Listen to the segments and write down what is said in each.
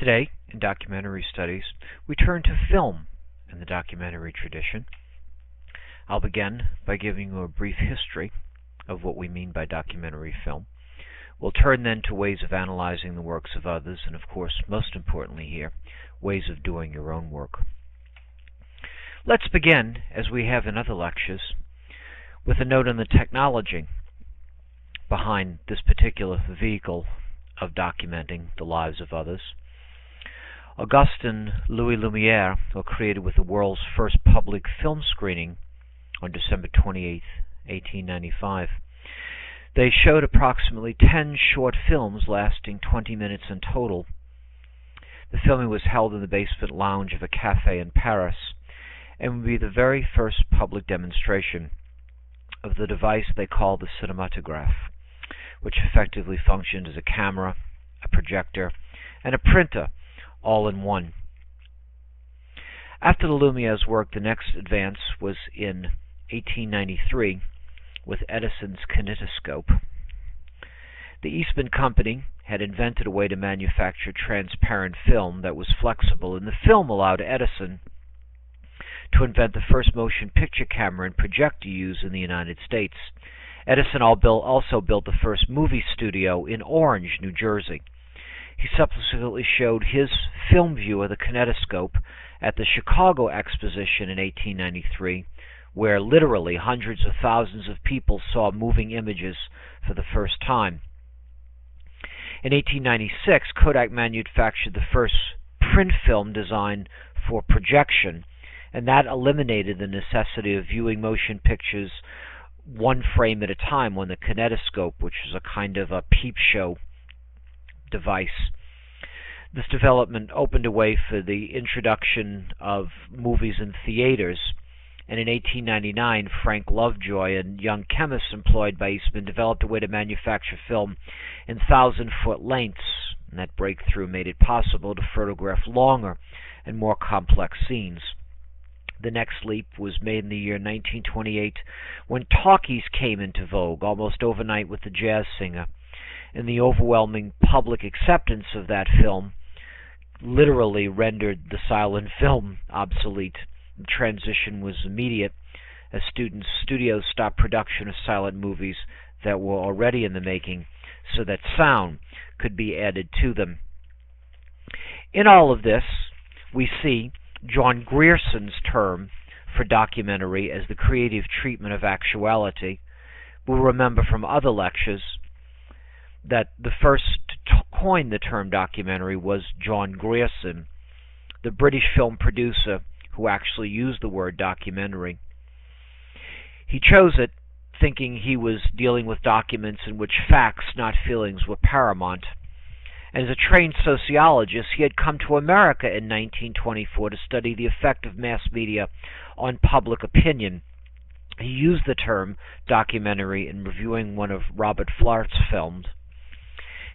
Today, in documentary studies, we turn to film in the documentary tradition. I'll begin by giving you a brief history of what we mean by documentary film. We'll turn then to ways of analyzing the works of others, and of course, most importantly here, ways of doing your own work. Let's begin, as we have in other lectures, with a note on the technology behind this particular vehicle of documenting the lives of others. Augustin Louis Lumière were created with the world's first public film screening on December 28, 1895. They showed approximately 10 short films lasting 20 minutes in total. The filming was held in the basement lounge of a cafe in Paris and would be the very first public demonstration of the device they called the cinematograph, which effectively functioned as a camera, a projector, and a printer, all in one. After the Lumiere's work, the next advance was in 1893 with Edison's kinetoscope. The Eastman Company had invented a way to manufacture transparent film that was flexible, and the film allowed Edison to invent the first motion picture camera and projector used in the United States. Edison also built the first movie studio in Orange, New Jersey. He subsequently showed his film view of the kinetoscope at the Chicago Exposition in 1893, where literally hundreds of thousands of people saw moving images for the first time. In 1896, Kodak manufactured the first print film designed for projection, and that eliminated the necessity of viewing motion pictures one frame at a time on the kinetoscope, which was a kind of a peep show device. This development opened a way for the introduction of movies in theaters, and in 1899 Frank Lovejoy, a young chemist employed by Eastman, developed a way to manufacture film in 1,000-foot lengths, and that breakthrough made it possible to photograph longer and more complex scenes. The next leap was made in the year 1928 when talkies came into vogue almost overnight with The Jazz Singer, and the overwhelming public acceptance of that film literally rendered the silent film obsolete. The transition was immediate as studios stopped production of silent movies that were already in the making so that sound could be added to them. In all of this, we see John Grierson's term for documentary as the creative treatment of actuality. We'll remember from other lectures that the first to coin the term documentary was John Grierson, the British film producer who actually used the word documentary. He chose it thinking he was dealing with documents in which facts, not feelings, were paramount. And as a trained sociologist, he had come to America in 1924 to study the effect of mass media on public opinion. He used the term documentary in reviewing one of Robert Flart's films.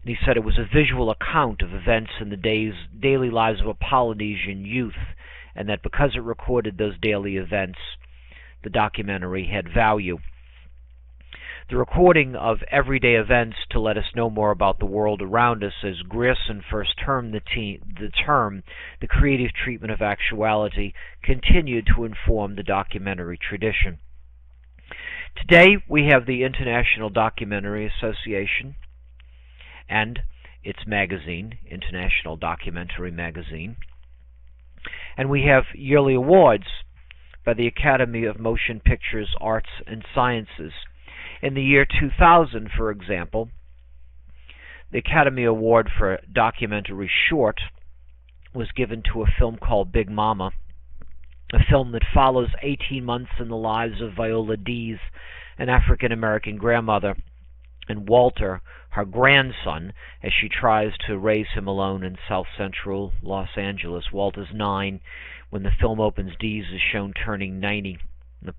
And he said it was a visual account of events in the daily lives of a Polynesian youth, and that because it recorded those daily events, the documentary had value. The recording of everyday events to let us know more about the world around us, as Grierson first termed the term, the creative treatment of actuality, continued to inform the documentary tradition. Today we have the International Documentary Association and its magazine, International Documentary Magazine. And we have yearly awards by the Academy of Motion Pictures, Arts, and Sciences. In the year 2000, for example, the Academy Award for Documentary Short was given to a film called Big Mama, a film that follows 18 months in the lives of Viola Dees, an African-American grandmother, and Walter, her grandson, as she tries to raise him alone in south-central Los Angeles. Walter's 9. When the film opens, Dees is shown turning 90. The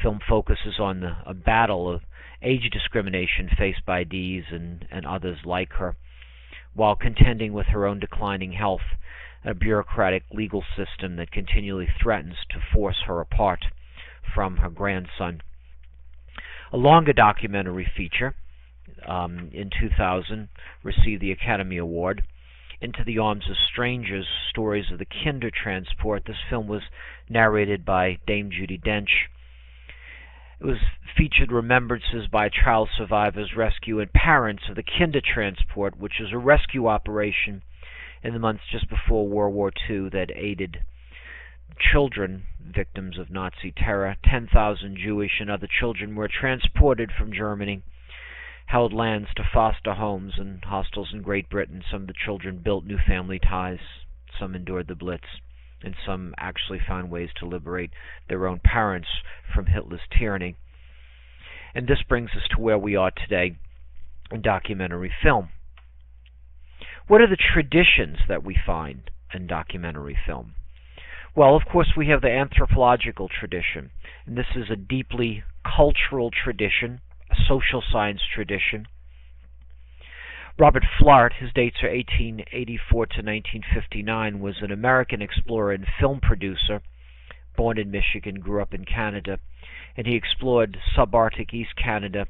film focuses on a battle of age discrimination faced by Dees and others like her, while contending with her own declining health and a bureaucratic legal system that continually threatens to force her apart from her grandson. A longer documentary feature in 2000 received the Academy Award. Into the Arms of Strangers, Stories of the Kindertransport. This film was narrated by Dame Judi Dench. It was featured remembrances by child survivors, rescue, and parents of the Kindertransport, which was a rescue operation in the months just before World War II that aided children victims of Nazi terror. 10,000 Jewish and other children were transported from Germany, held lands to foster homes and hostels in Great Britain. Some of the children built new family ties, some endured the Blitz, and some actually found ways to liberate their own parents from Hitler's tyranny. And this brings us to where we are today in documentary film. What are the traditions that we find in documentary film? Well, of course, we have the anthropological tradition, and this is a deeply cultural tradition, a social science tradition. Robert Flart, his dates are 1884 to 1959, was an American explorer and film producer, born in Michigan, grew up in Canada, and he explored subarctic East Canada,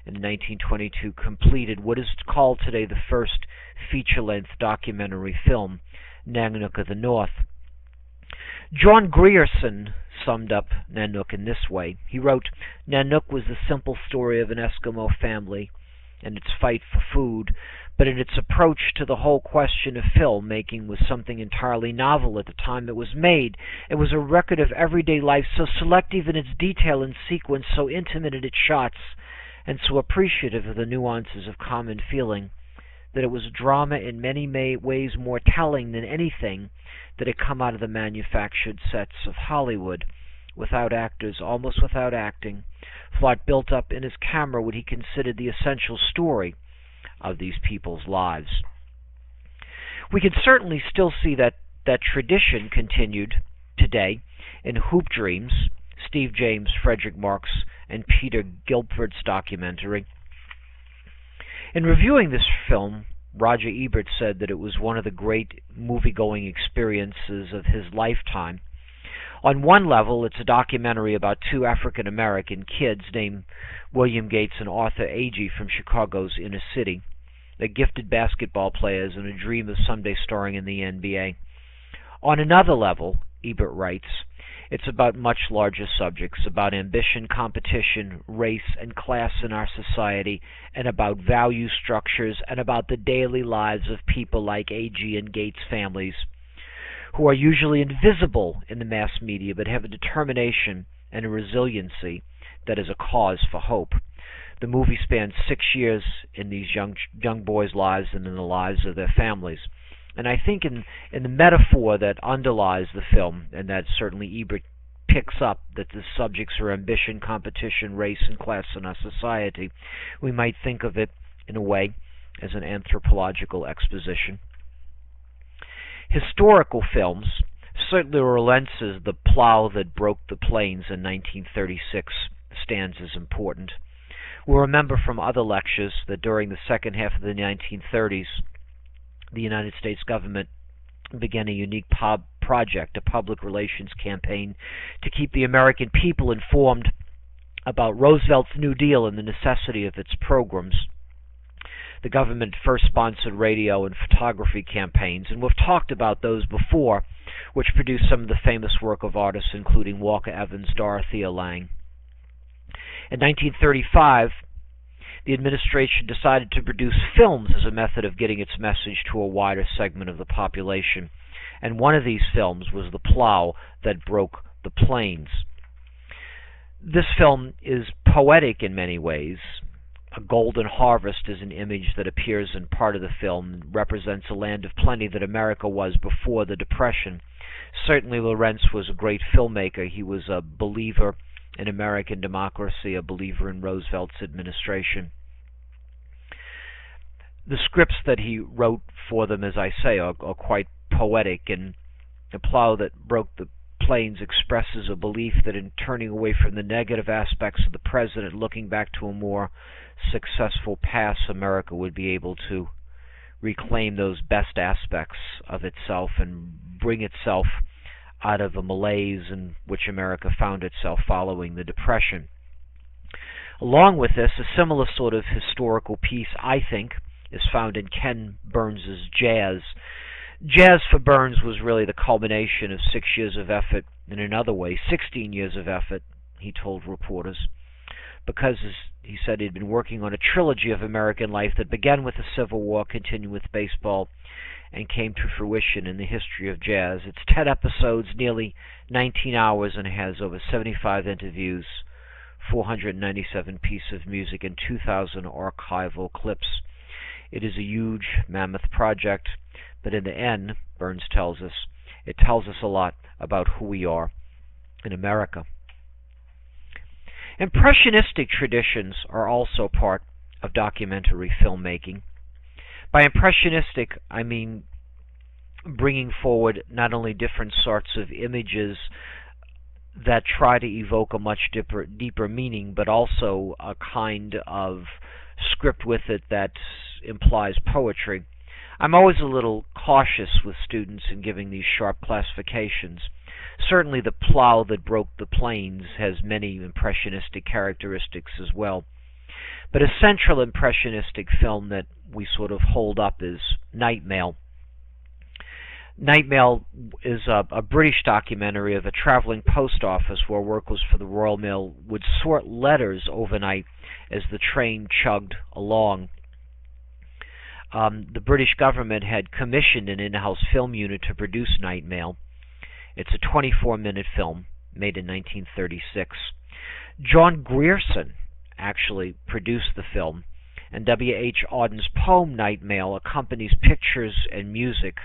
and in 1922 completed what is called today the first feature-length documentary film, Nanook of the North. John Grierson summed up Nanook in this way. He wrote, "Nanook was the simple story of an Eskimo family and its fight for food, but in its approach to the whole question of filmmaking was something entirely novel at the time it was made. It was a record of everyday life, so selective in its detail and sequence, so intimate in its shots, and so appreciative of the nuances of common feeling, that it was a drama in many ways more telling than anything that had come out of the manufactured sets of Hollywood. Without actors, almost without acting, Flart built up in his camera what he considered the essential story of these people's lives." We can certainly still see that tradition continued today in Hoop Dreams, Steve James, Frederick Marx, and Peter Gilbert's documentary. In reviewing this film, Roger Ebert said that it was one of the great movie-going experiences of his lifetime. On one level, it's a documentary about two African-American kids named William Gates and Arthur Agee from Chicago's inner city. They're gifted basketball players and a dream of someday starring in the NBA. On another level, Ebert writes, it's about much larger subjects, about ambition, competition, race, and class in our society, and about value structures, and about the daily lives of people like Agee and Gates' families, who are usually invisible in the mass media, but have a determination and a resiliency that is a cause for hope. The movie spans 6 years in these young boys' lives and in the lives of their families. And I think in the metaphor that underlies the film, and that certainly Ebert picks up, that the subjects are ambition, competition, race, and class in our society, we might think of it in a way as an anthropological exposition. Historical films, certainly Rolentz's The Plow That Broke the Plains in 1936 stands as important. We'll remember from other lectures that during the second half of the 1930s, the United States government began a unique project, a public relations campaign, to keep the American people informed about Roosevelt's New Deal and the necessity of its programs. The government first sponsored radio and photography campaigns, and we've talked about those before, which produced some of the famous work of artists, including Walker Evans, Dorothea Lange. In 1935, the administration decided to produce films as a method of getting its message to a wider segment of the population, and one of these films was The Plow That Broke the Plains. This film is poetic in many ways. A golden harvest is an image that appears in part of the film and represents a land of plenty that America was before the Depression. Certainly Lorentz was a great filmmaker. He was a believer in American democracy, a believer in Roosevelt's administration. The scripts that he wrote for them, as I say, are quite poetic, and The Plow That Broke the Plains expresses a belief that in turning away from the negative aspects of the present and looking back to a more successful past, America would be able to reclaim those best aspects of itself and bring itself out of a malaise in which America found itself following the Depression. Along with this, a similar sort of historical piece, I think, is found in Ken Burns's Jazz. Jazz for Burns was really the culmination of 6 years of effort, in another way, 16 years of effort, he told reporters, because, as he said, he'd been working on a trilogy of American life that began with the Civil War, continued with baseball, and came to fruition in the history of jazz. It's 10 episodes, nearly 19 hours, and has over 75 interviews, 497 pieces of music, and 2,000 archival clips. It is a huge, mammoth project, but in the end, Burns tells us, it tells us a lot about who we are in America. Impressionistic traditions are also part of documentary filmmaking. By impressionistic, I mean bringing forward not only different sorts of images that try to evoke a much deeper meaning, but also a kind of script with it that implies poetry. I'm always a little cautious with students in giving these sharp classifications. Certainly The Plow That Broke the Plains has many impressionistic characteristics as well. But a central impressionistic film that we sort of hold up is Night Mail. Night Mail is a British documentary of a traveling post office where workers for the Royal Mail would sort letters overnight as the train chugged along. The British government had commissioned an in-house film unit to produce Night Mail. It's a 24-minute film made in 1936. John Grierson actually produced the film, and W.H. Auden's poem Night Mail accompanies pictures and music.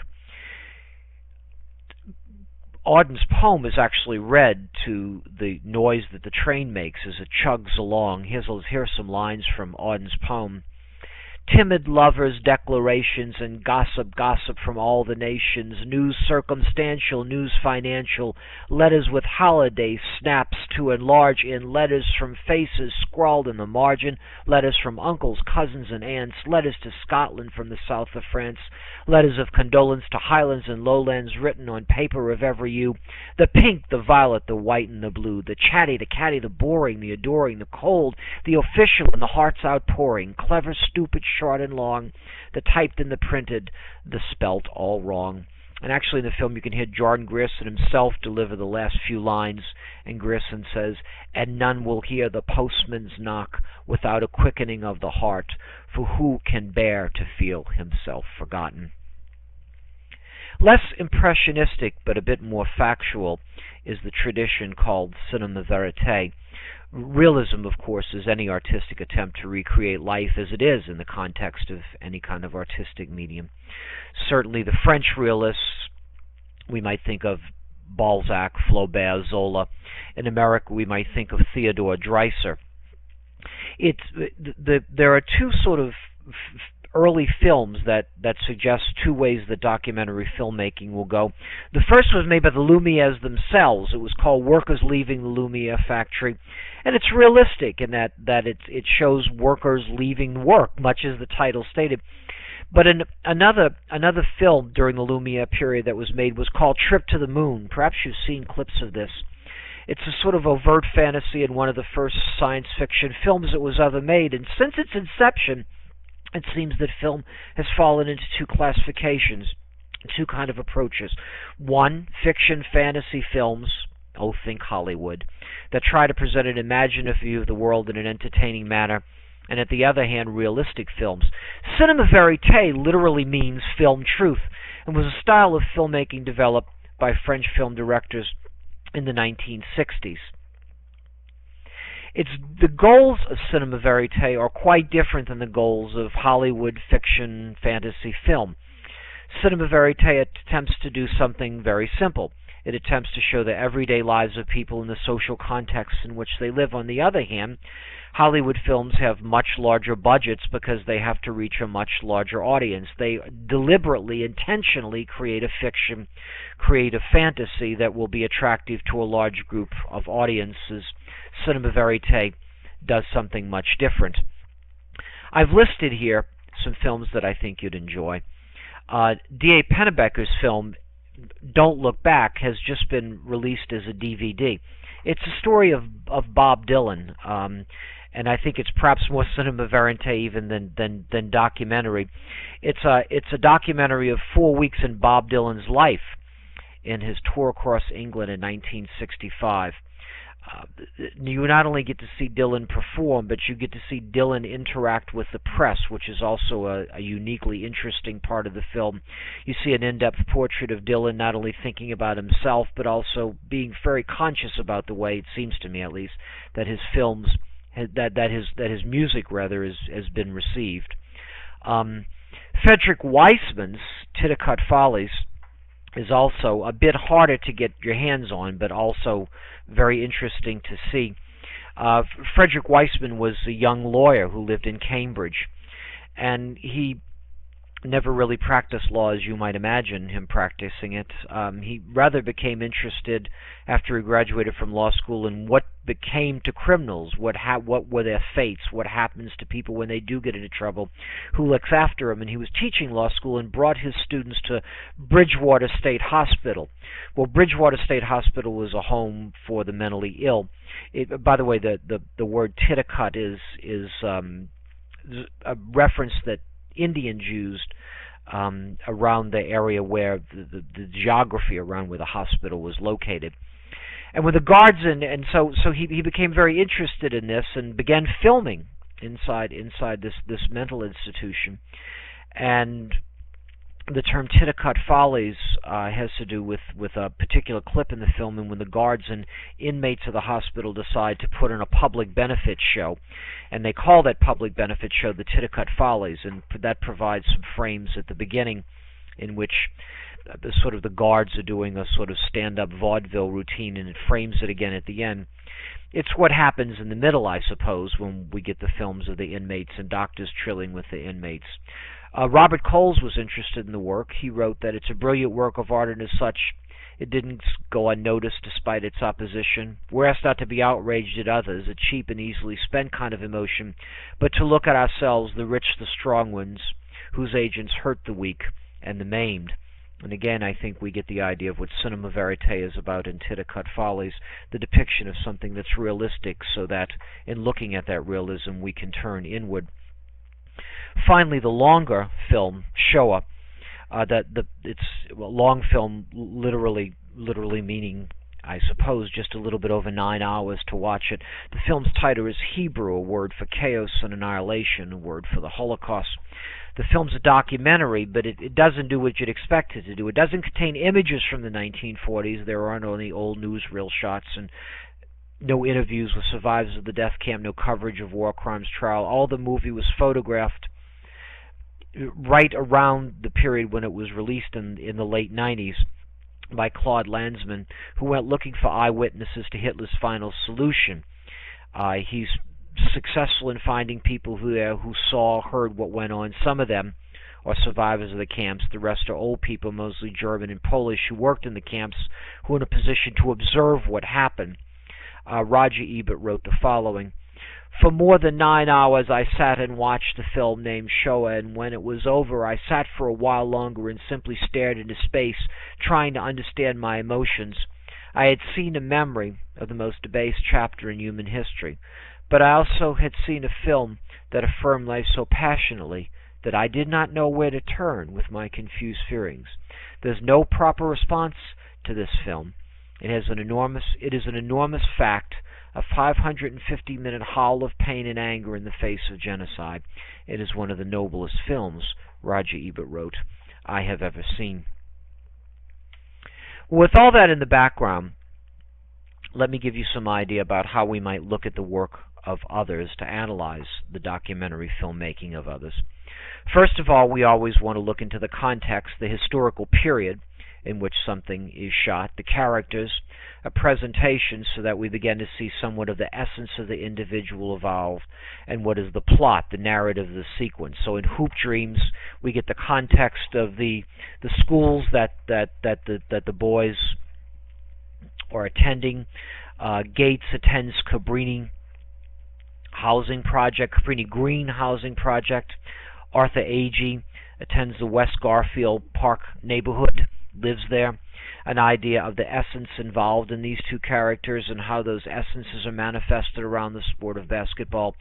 Auden's poem is actually read to the noise that the train makes as it chugs along. Here's some lines from Auden's poem. Timid lovers' declarations and gossip from all the nations, news circumstantial, news financial, letters with holiday snaps to enlarge in, letters from faces scrawled in the margin, letters from uncles, cousins, and aunts, letters to Scotland from the south of France, letters of condolence to highlands and lowlands written on paper of every hue, the pink, the violet, the white, and the blue, the chatty, the catty, the boring, the adoring, the cold, the official, and the heart's outpouring, clever, stupid, short and long, the typed and the printed, the spelt all wrong. And actually in the film you can hear Jordan Grierson himself deliver the last few lines, and Grierson says, "And none will hear the postman's knock without a quickening of the heart, for who can bear to feel himself forgotten?" Less impressionistic, but a bit more factual, is the tradition called cinema verite. Realism, of course, is any artistic attempt to recreate life as it is in the context of any kind of artistic medium. Certainly the French realists, we might think of Balzac, Flaubert, Zola. In America, we might think of Theodore Dreiser. There are two sort of early films that suggest two ways that documentary filmmaking will go. The first was made by the Lumieres themselves. It was called Workers Leaving the Lumiere Factory, and it's realistic in that it shows workers leaving work, much as the title stated. But another film during the Lumiere period that was made was called Trip to the Moon. Perhaps you've seen clips of this. It's a sort of overt fantasy and one of the first science fiction films that was ever made, and since its inception, it seems that film has fallen into two classifications, two kind of approaches. One, fiction fantasy films, think Hollywood, that try to present an imaginative view of the world in an entertaining manner, and at the other hand, realistic films. Cinema verite literally means film truth, and was a style of filmmaking developed by French film directors in the 1960s. The goals of cinema verite are quite different than the goals of Hollywood fiction fantasy film. Cinema verite attempts to do something very simple. It attempts to show the everyday lives of people in the social context in which they live. On the other hand, Hollywood films have much larger budgets because they have to reach a much larger audience. They deliberately, intentionally create a fiction, create a fantasy that will be attractive to a large group of audiences. Cinema verite does something much different. I've listed here some films that I think you'd enjoy. D.A. Pennebecker's film, Don't Look Back, has just been released as a DVD. It's a story of Bob Dylan, and I think it's perhaps more cinema verite even than documentary. It's a documentary of 4 weeks in Bob Dylan's life in his tour across England in 1965. You not only get to see Dylan perform, but you get to see Dylan interact with the press, which is also a uniquely interesting part of the film. You see an in-depth portrait of Dylan not only thinking about himself, but also being very conscious about the way, it seems to me at least, that his films, that his music rather has been received. Frederick Weissman's Titicut Follies is also a bit harder to get your hands on, but also very interesting to see. Frederick Weissman was a young lawyer who lived in Cambridge, and he never really practiced law as you might imagine him practicing it. He rather became interested after he graduated from law school in what became to criminals, what were their fates, what happens to people when they do get into trouble, who looks after them. And he was teaching law school and brought his students to Bridgewater State Hospital. Well, Bridgewater State Hospital was a home for the mentally ill. By the way, the word Titicut is a reference that Indians used around the area where the geography around where the hospital was located. And with the guards and so he became very interested in this and began filming inside this mental institution. And the term Titicut Follies has to do with a particular clip in the film, and when the guards and inmates of the hospital decide to put on a public benefit show, and they call that public benefit show the Titicut Follies, and that provides some frames at the beginning in which the guards are doing a sort of stand-up vaudeville routine, and it frames it again at the end. It's what happens in the middle, I suppose, when we get the films of the inmates and doctors trilling with the inmates. Robert Coles was interested in the work. He wrote that it's a brilliant work of art, and as such, it didn't go unnoticed despite its opposition. We're asked not to be outraged at others, a cheap and easily spent kind of emotion, but to look at ourselves, the rich, the strong ones, whose agents hurt the weak and the maimed. And again, I think we get the idea of what cinema verite is about in Titicut Follies, the depiction of something that's realistic, so that in looking at that realism, we can turn inward. Finally, the longer film, Shoah, it's a long film, literally meaning, I suppose, just a little bit over 9 hours to watch it. The film's title is Hebrew, a word for chaos and annihilation, a word for the Holocaust. The film's a documentary, but it doesn't do what you'd expect it to do. It doesn't contain images from the 1940s. There aren't any old newsreel shots and no interviews with survivors of the death camp, no coverage of war crimes trial. All the movie was photographed right around the period when it was released in the late 90s by Claude Lanzmann, who went looking for eyewitnesses to Hitler's final solution. He's successful in finding people who saw, heard what went on. Some of them are survivors of the camps. The rest are old people, mostly German and Polish, who worked in the camps, who were in a position to observe what happened. Roger Ebert wrote the following: "For more than 9 hours I sat and watched the film named Shoah, and when it was over I sat for a while longer and simply stared into space, trying to understand my emotions. I had seen a memory of the most debased chapter in human history, but I also had seen a film that affirmed life so passionately that I did not know where to turn with my confused feelings. There's no proper response to this film. It is an enormous fact, a 550-minute howl of pain and anger in the face of genocide. It is one of the noblest films," Roger Ebert wrote, "I have ever seen." With all that in the background, let me give you some idea about how we might look at the work of others to analyze the documentary filmmaking of others. First of all, we always want to look into the context, the historical period in which something is shot, the characters, a presentation, so that we begin to see somewhat of the essence of the individual evolved, and what is the plot, the narrative, the sequence. So in Hoop Dreams, we get the context of the schools that the boys are attending. Gates attends Cabrini Green Housing Project. Arthur Agee attends the West Garfield Park neighborhood, lives there. an idea of the essence involved in these two characters and how those essences are manifested around the sport of basketball,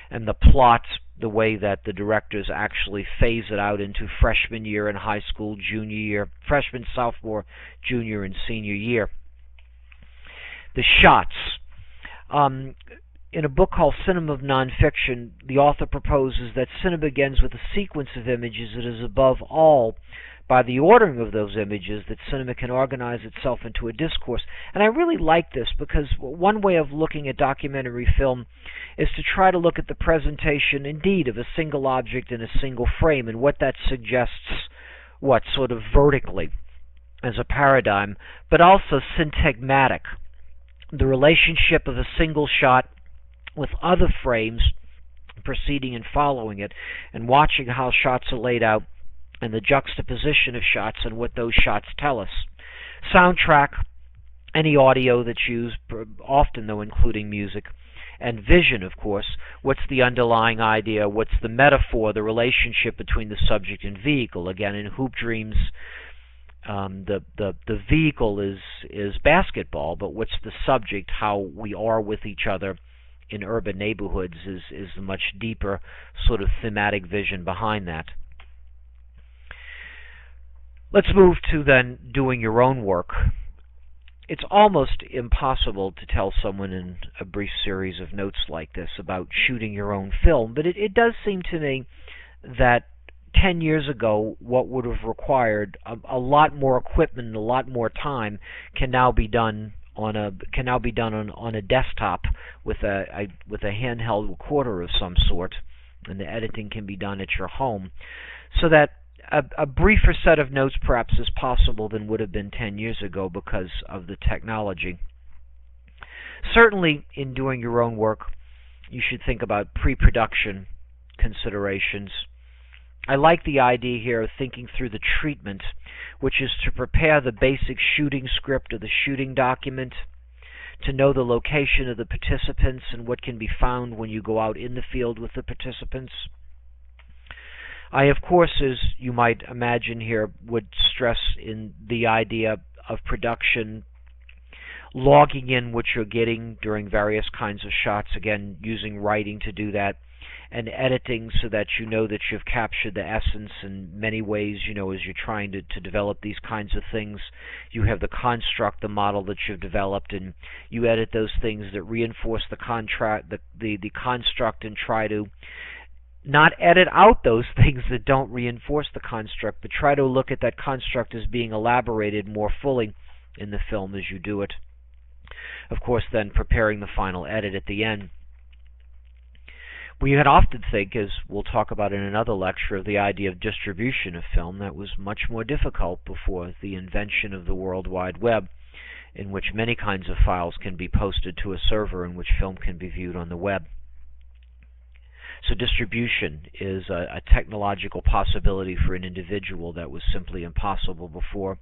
and the plot, the way that the directors actually phase it out into freshman year in high school, junior year, freshman, sophomore, junior, and senior year. The shots. In a book called Cinema of Nonfiction, the author proposes that cinema begins with a sequence of images that is above all by the ordering of those images that cinema can organize itself into a discourse. And I really like this because one way of looking at documentary film is to try to look at the presentation, indeed, of a single object in a single frame and what that suggests, what sort of vertically as a paradigm, but also syntagmatic, the relationship of a single shot with other frames preceding and following it, and watching how shots are laid out and the juxtaposition of shots and what those shots tell us. Soundtrack, any audio that's used, often though including music, and vision, of course. What's the underlying idea? What's the metaphor, the relationship between the subject and vehicle? Again, in Hoop Dreams, the vehicle is basketball, but what's the subject? How we are with each other in urban neighborhoods is a much deeper sort of thematic vision behind that. Let's move to then doing your own work. It's almost impossible to tell someone in a brief series of notes like this about shooting your own film, but it does seem to me that 10 years ago, what would have required a lot more equipment and a lot more time can now be done on a desktop with a handheld recorder of some sort, and the editing can be done at your home, so that a briefer set of notes perhaps is possible than would have been 10 years ago because of the technology. Certainly, in doing your own work, you should think about pre-production considerations. I like the idea here of thinking through the treatment, which is to prepare the basic shooting script or the shooting document, to know the location of the participants and what can be found when you go out in the field with the participants. I, of course, as you might imagine here, would stress in the idea of production, logging in what you're getting during various kinds of shots, again, using writing to do that, and editing so that you know that you've captured the essence in many ways. You know, as you're trying to develop these kinds of things, you have the construct, the model that you've developed, and you edit those things that reinforce the construct and try to not edit out those things that don't reinforce the construct, but try to look at that construct as being elaborated more fully in the film as you do it. Of course, then preparing the final edit at the end. We had often think, as we'll talk about in another lecture, of the idea of distribution of film. That was much more difficult before the invention of the World Wide Web, in which many kinds of files can be posted to a server in which film can be viewed on the web. So distribution is a technological possibility for an individual that was simply impossible before.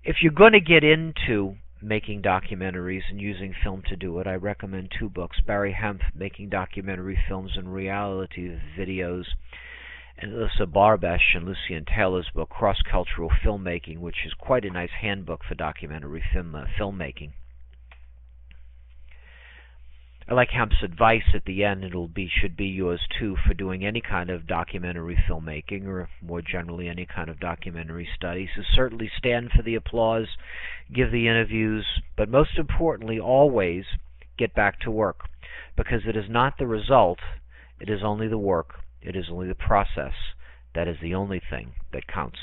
If you're going to get into making documentaries and using film to do it, I recommend two books: Barry Hemp, Making Documentary Films and Reality Videos, and Alyssa Barbesh and Lucien Taylor's book, Cross-Cultural Filmmaking, which is quite a nice handbook for documentary filmmaking. I like Hemp's advice at the end. Should be yours too for doing any kind of documentary filmmaking, or more generally any kind of documentary study. So certainly stand for the applause, give the interviews, but most importantly, always get back to work, because it is not the result, it is only the work, it is only the process that is the only thing that counts.